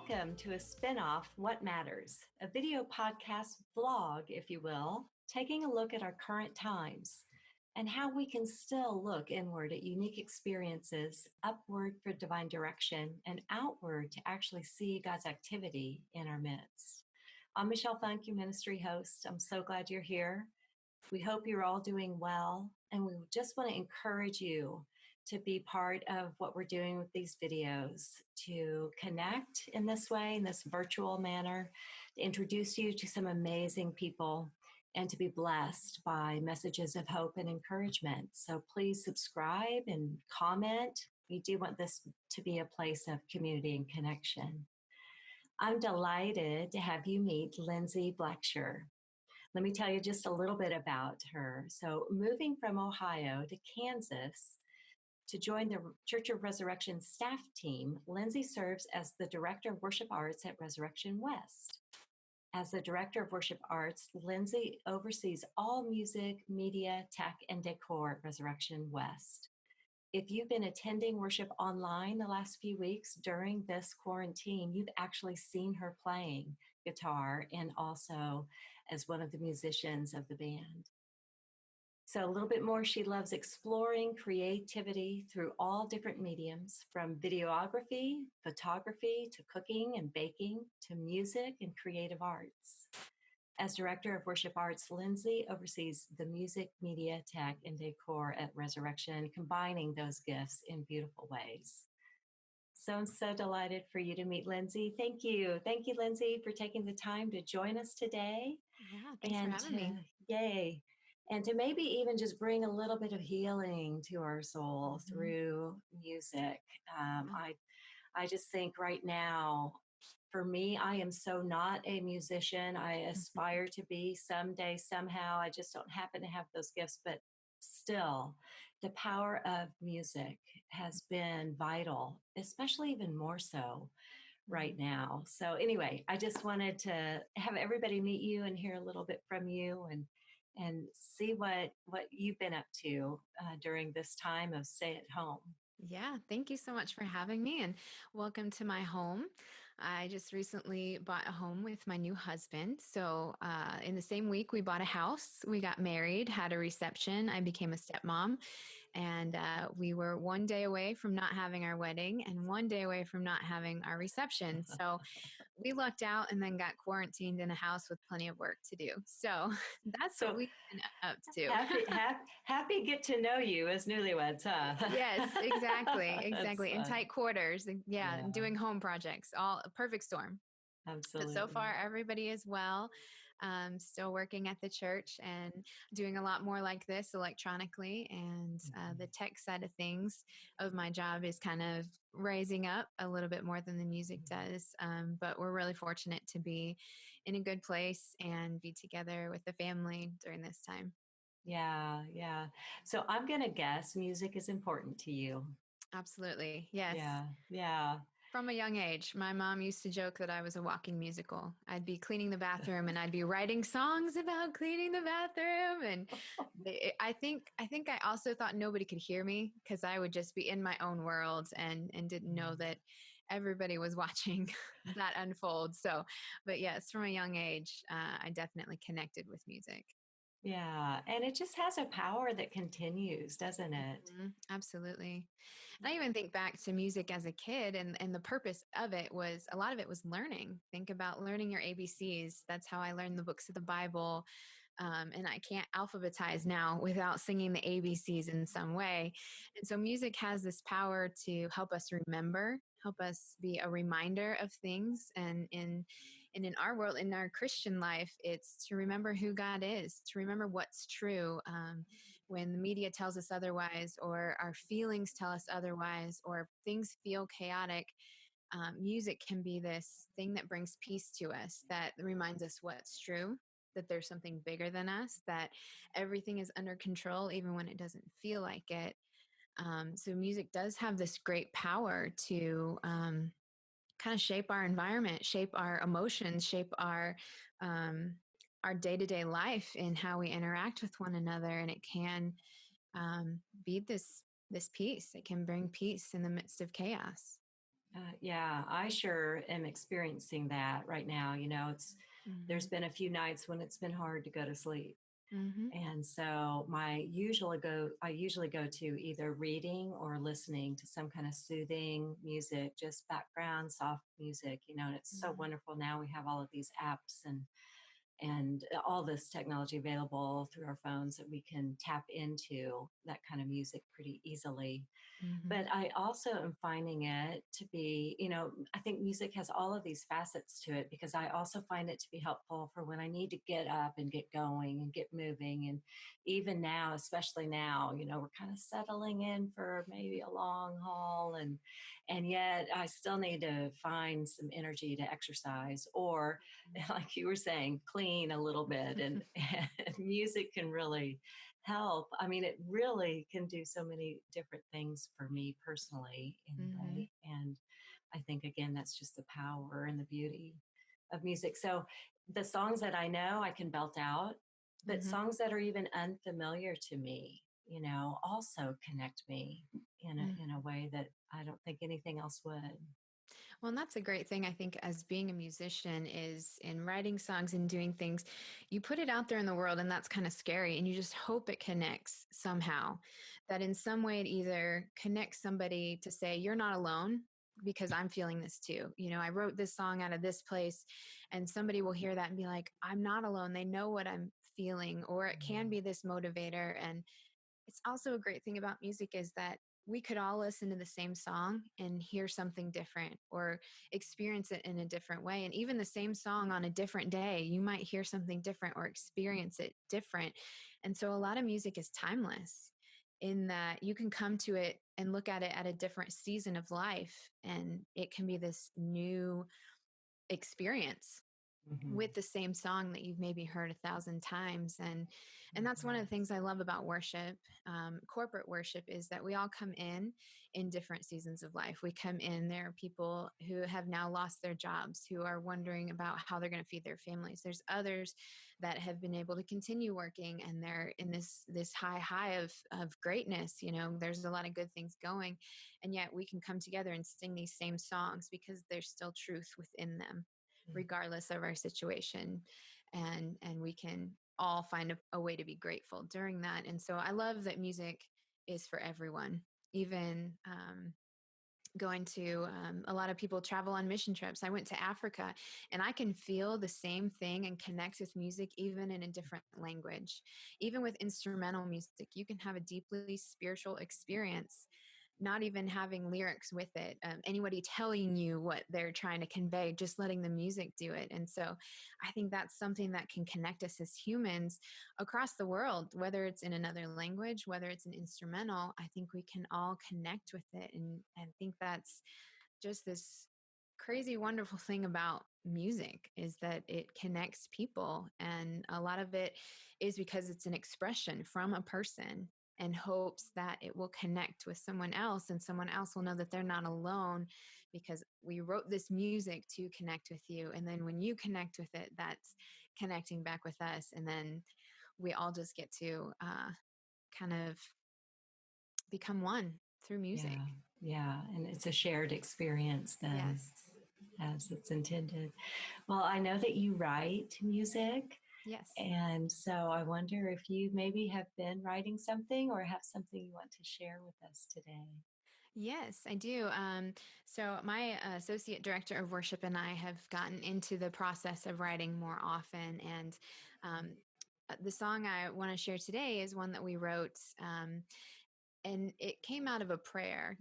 Welcome to a spinoff, What Matters, a video podcast vlog, if you will, taking a look at our current times and how we can still look inward at unique experiences, upward for divine direction, and outward to actually see God's activity in our midst. I'm Michelle Funk, your ministry host. I'm so glad you're here. We hope you're all doing well, and we just want to encourage you to be part of what we're doing with these videos, to connect in this way, in this virtual manner, to introduce you to some amazing people, and to be blessed by messages of hope and encouragement. So please subscribe and comment. We do want this to be a place of community and connection. I'm delighted to have you meet Lindsay Blacksher. Let me tell you just a little bit about her. So moving from Ohio to Kansas to join the Church of Resurrection staff team, Lindsay serves as the Director of Worship Arts at Resurrection West. As the Director of Worship Arts, Lindsay oversees all music, media, tech, and decor at Resurrection West. If you've been attending worship online the last few weeks during this quarantine, you've actually seen her playing guitar and also as one of the musicians of the band. So a little bit more, she loves exploring creativity through all different mediums, from videography, photography, to cooking and baking, to music and creative arts. As Director of Worship Arts, Lindsay oversees the music, media, tech, and decor at Resurrection, combining those gifts in beautiful ways. So I'm so delighted for you to meet Lindsay. Thank you. Thank you, Lindsay, for taking the time to join us today. Yeah, thanks for having me. Yay. And to maybe even just bring a little bit of healing to our soul through music. I just think right now, for me, I am so not a musician. I aspire to be someday, somehow. I just don't happen to have those gifts, but still, the power of music has been vital, especially even more so right now. So anyway, I just wanted to have everybody meet you and hear a little bit from you and see what you've been up to during this time of stay at home. Yeah, thank you so much for having me and welcome to my home. I just recently bought a home with my new husband. So in the same week, we bought a house, we got married, had a reception. I became a stepmom. And we were one day away from not having our wedding and one day away from not having our reception. So we lucked out and then got quarantined in a house with plenty of work to do. So that's what we've been up to. Happy get to know you as newlyweds, huh? Yes, exactly. In tight quarters. Yeah, doing home projects, all a perfect storm. Absolutely. But so far, everybody is well. Still working at the church and doing a lot more like this electronically. And the tech side of things of my job is kind of rising up a little bit more than the music does. But we're really fortunate to be in a good place and be together with the family during this time. Yeah. So I'm going to guess music is important to you. Absolutely. Yes. Yeah. From a young age, my mom used to joke that I was a walking musical. I'd be cleaning the bathroom and I'd be writing songs about cleaning the bathroom. And I think I also thought nobody could hear me because I would just be in my own world and didn't know that everybody was watching that unfold. So, but yes, from a young age, I definitely connected with music. Yeah. And it just has a power that continues, doesn't it? Mm-hmm. Absolutely. I even think back to music as a kid and the purpose of it was, a lot of it was learning. Think about learning your ABCs. That's how I learned the books of the Bible. And I can't alphabetize now without singing the ABCs in some way. And so music has this power to help us remember, help us be a reminder of things. And in our world, in our Christian life, it's to remember who God is, to remember what's true. When the media tells us otherwise, or our feelings tell us otherwise, or things feel chaotic, music can be this thing that brings peace to us, that reminds us what's true, that there's something bigger than us, that everything is under control, even when it doesn't feel like it. So music does have this great power to kind of shape our environment, shape our emotions, shape our day-to-day life in how we interact with one another. And it can be this peace. It can bring peace in the midst of chaos. Yeah, I sure am experiencing that right now. There's Mm-hmm. been a few nights when it's been hard to go to sleep. Mm-hmm. And so I usually go to either reading or listening to some kind of soothing music, just background soft music, and it's so wonderful now we have all of these apps and all this technology available through our phones that we can tap into that kind of music pretty easily. Mm-hmm. But I also am finding it to be, I think music has all of these facets to it because I also find it to be helpful for when I need to get up and get going and get moving. And even now, especially now, we're kind of settling in for maybe a long haul and yet I still need to find some energy to exercise or like you were saying, clean a little bit and music can really help. I mean, it really can do so many different things for me personally, Mm-hmm. anyway. And I think, again, that's just the power and the beauty of music. So the songs that I know, I can belt out, but Mm-hmm. songs that are even unfamiliar to me, also connect me in a way that I don't think anything else would. Well, and that's a great thing, I think, as being a musician is in writing songs and doing things, you put it out there in the world, and that's kind of scary. And you just hope it connects somehow, that in some way it either connects somebody to say, you're not alone because I'm feeling this too. I wrote this song out of this place, and somebody will hear that and be like, I'm not alone. They know what I'm feeling, or it can be this motivator. And it's also a great thing about music is that we could all listen to the same song and hear something different or experience it in a different way. And even the same song on a different day, you might hear something different or experience it different. And so a lot of music is timeless in that you can come to it and look at it at a different season of life. And it can be this new experience Mhm. with the same song that you've maybe heard 1,000 times. And that's one of the Yes. things I love about worship, corporate worship, is that we all come in different seasons of life. We come in, there are people who have now lost their jobs, who are wondering about how they're going to feed their families. There's others that have been able to continue working, and they're in this high of greatness. There's a lot of good things going, and yet we can come together and sing these same songs because there's still truth within them regardless of our situation. And we can all find a way to be grateful during that. And so I love that music is for everyone. Even going to a lot of people travel on mission trips. I went to Africa, and I can feel the same thing and connect with music even in a different language. Even with instrumental music, you can have a deeply spiritual experience, not even having lyrics with it, anybody telling you what they're trying to convey, just letting the music do it. And so I think that's something that can connect us as humans across the world, whether it's in another language, whether it's an instrumental. I think we can all connect with it. And I think that's just this crazy, wonderful thing about music, is that it connects people. And a lot of it is because it's an expression from a person, and hopes that it will connect with someone else, and someone else will know that they're not alone, because we wrote this music to connect with you. And then when you connect with it, that's connecting back with us. And then we all just get to kind of become one through music. Yeah. Yeah. And it's a shared experience then, Yes. as it's intended. Well, I know that you write music. Yes. And so I wonder if you maybe have been writing something or have something you want to share with us today. Yes, I do. So, my associate director of worship and I have gotten into the process of writing more often. And um, the song I want to share today is one that we wrote. And it came out of a prayer.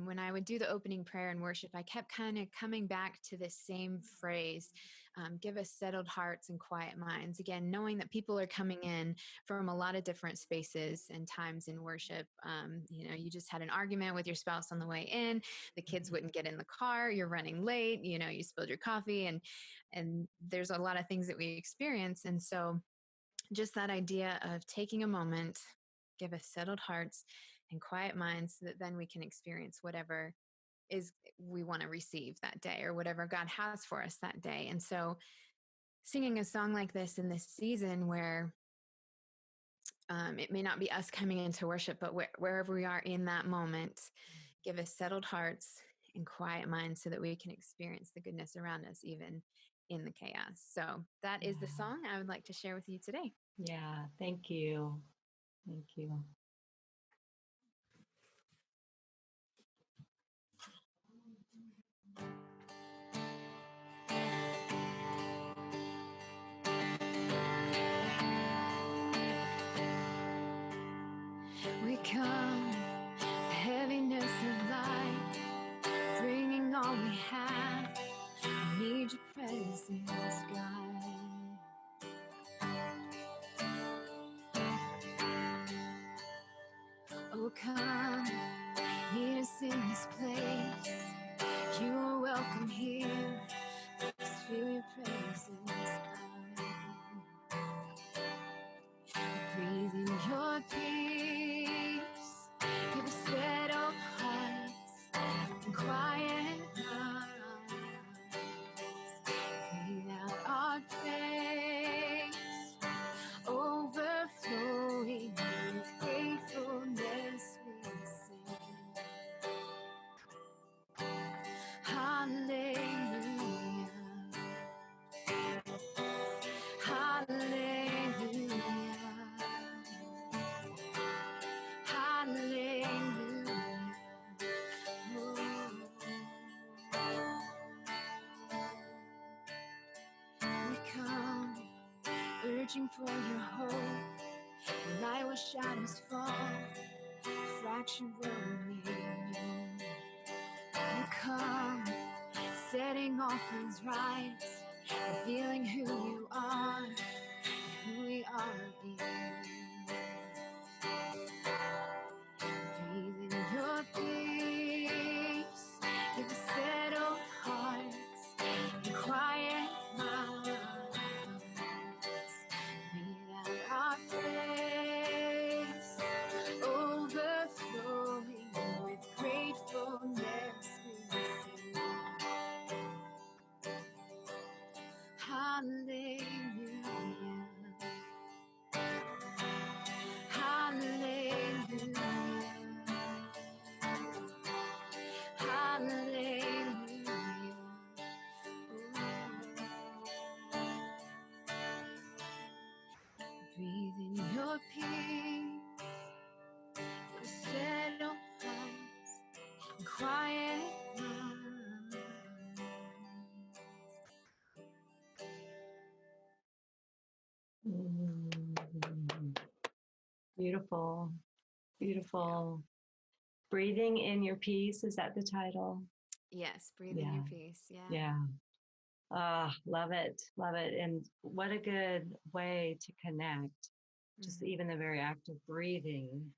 When I would do the opening prayer in worship, I kept kind of coming back to this same phrase, give us settled hearts and quiet minds. Again, knowing that people are coming in from a lot of different spaces and times in worship. You just had an argument with your spouse on the way in, the kids wouldn't get in the car, you're running late, you spilled your coffee, and there's a lot of things that we experience. And so just that idea of taking a moment, give us settled hearts and quiet minds, so that then we can experience whatever is we want to receive that day, or whatever God has for us that day. And so singing a song like this in this season where it may not be us coming into worship, but wherever we are in that moment, give us settled hearts and quiet minds so that we can experience the goodness around us, even in the chaos. So that is the song I would like to share with you today. Yeah. Thank you. Thank you. We come, the heaviness of life, bringing all we have. We need your presence, God. Oh, come, meet us in this place. You are welcome here. Just feel your presence, God. Breathe in your peace. Give us settled hearts and quiet minds. Breathe out our praise, overflowing with gratefulness we sing. Hallelujah. Hallelujah. Hallelujah. We come, urging for your hope, the light where shadows fall, fractured will remain new. We come, setting all things right, revealing who you are, and who we are in you. Breathe in your peace, give us settled hearts and quiet minds. Breathe out our praise, overflowing with gratefulness we sing. Hallelujah. Hallelujah. Hallelujah. Breathe in your peace, settle hearts and quiet minds. Beautiful. Beautiful. Breathing in your peace. Is that the title? Yes, breathe in your peace. Yeah. Yeah. Love it. Love it. And what a good way to connect. Just even the very act of breathing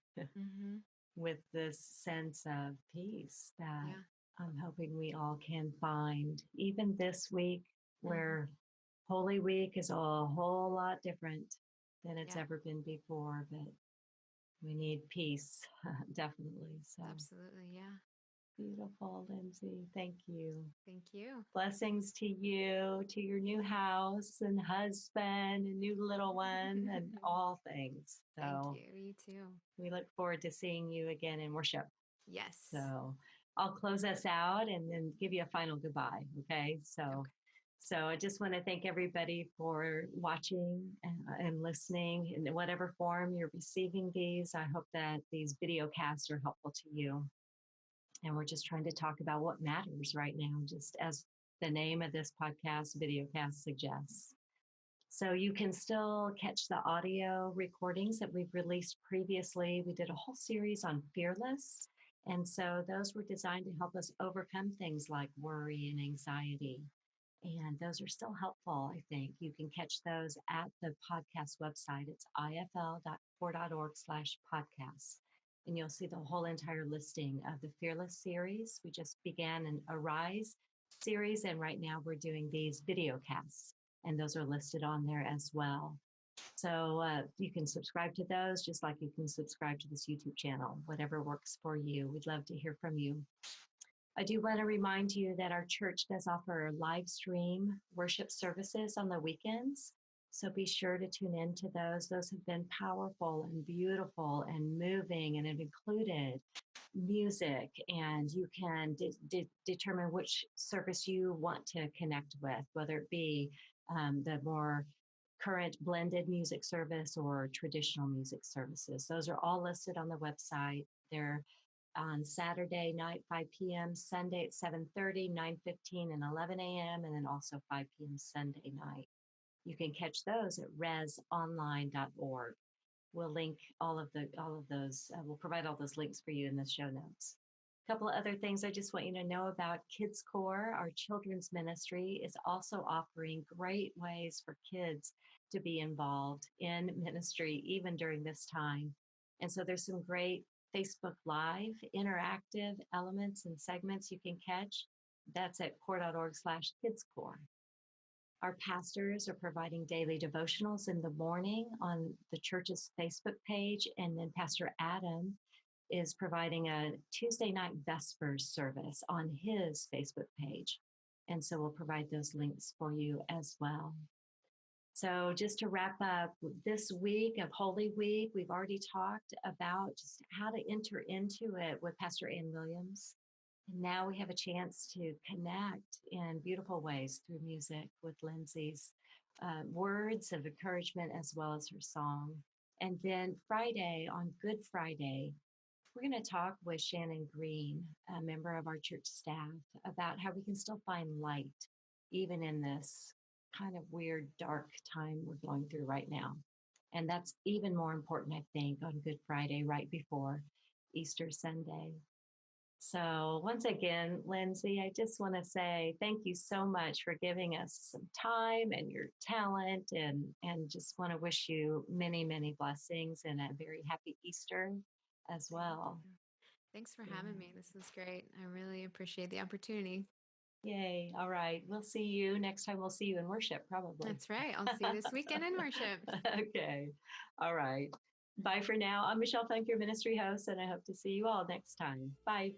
with this sense of peace that I'm hoping we all can find. Even this week, where Holy Week is a whole lot different than it's ever been before, but we need peace, definitely. So absolutely, yeah. Beautiful, Lindsay. Thank you. Thank you. Blessings to you, to your new house and husband and new little one and all things. So thank you. You too. We look forward to seeing you again in worship. Yes. So I'll close us out and then give you a final goodbye. Okay. So I just want to thank everybody for watching and listening in whatever form you're receiving these. I hope that these video casts are helpful to you. And we're just trying to talk about what matters right now, just as the name of this podcast, videocast, suggests. So you can still catch the audio recordings that we've released previously. We did a whole series on fearless. And so those were designed to help us overcome things like worry and anxiety. And those are still helpful, I think. You can catch those at the podcast website. It's ifl.4.org/podcasts. And you'll see the whole entire listing of the Fearless series. We just began an Arise series, and right now we're doing these video casts, and those are listed on there as well. So you can subscribe to those just like you can subscribe to this YouTube channel, whatever works for you. We'd love to hear from you. I do want to remind you that our church does offer live stream worship services on the weekends. So be sure to tune into those. Those have been powerful and beautiful and moving, and have included music, and you can determine which service you want to connect with, whether it be the more current blended music service or traditional music services. Those are all listed on the website. They're on Saturday night, 5 p.m., Sunday at 7:30, 9:15, and 11 a.m., and then also 5 p.m. Sunday night. You can catch those at resonline.org. We'll link all of those. We'll provide all those links for you in the show notes. A couple of other things I just want you to know about Kids Core. Our children's ministry is also offering great ways for kids to be involved in ministry even during this time. And so there's some great Facebook Live interactive elements and segments you can catch. That's at core.org/kidscore. Our pastors are providing daily devotionals in the morning on the church's Facebook page. And then Pastor Adam is providing a Tuesday night Vespers service on his Facebook page. And so we'll provide those links for you as well. So just to wrap up this week of Holy Week, we've already talked about just how to enter into it with Pastor Ann Williams. And now we have a chance to connect in beautiful ways through music with Lindsay's words of encouragement as well as her song. And then Friday, on Good Friday, we're going to talk with Shannon Green, a member of our church staff, about how we can still find light even in this kind of weird, dark time we're going through right now. And that's even more important, I think, on Good Friday, right before Easter Sunday. So once again, Lindsay, I just want to say thank you so much for giving us some time and your talent, and just want to wish you many, many blessings and a very happy Easter as well. Thanks for having me. This was great. I really appreciate the opportunity. Yay. All right. We'll see you next time. We'll see you in worship, probably. That's right. I'll see you this weekend in worship. Okay. All right. Bye for now. I'm Michelle Funk, your ministry host, and I hope to see you all next time. Bye.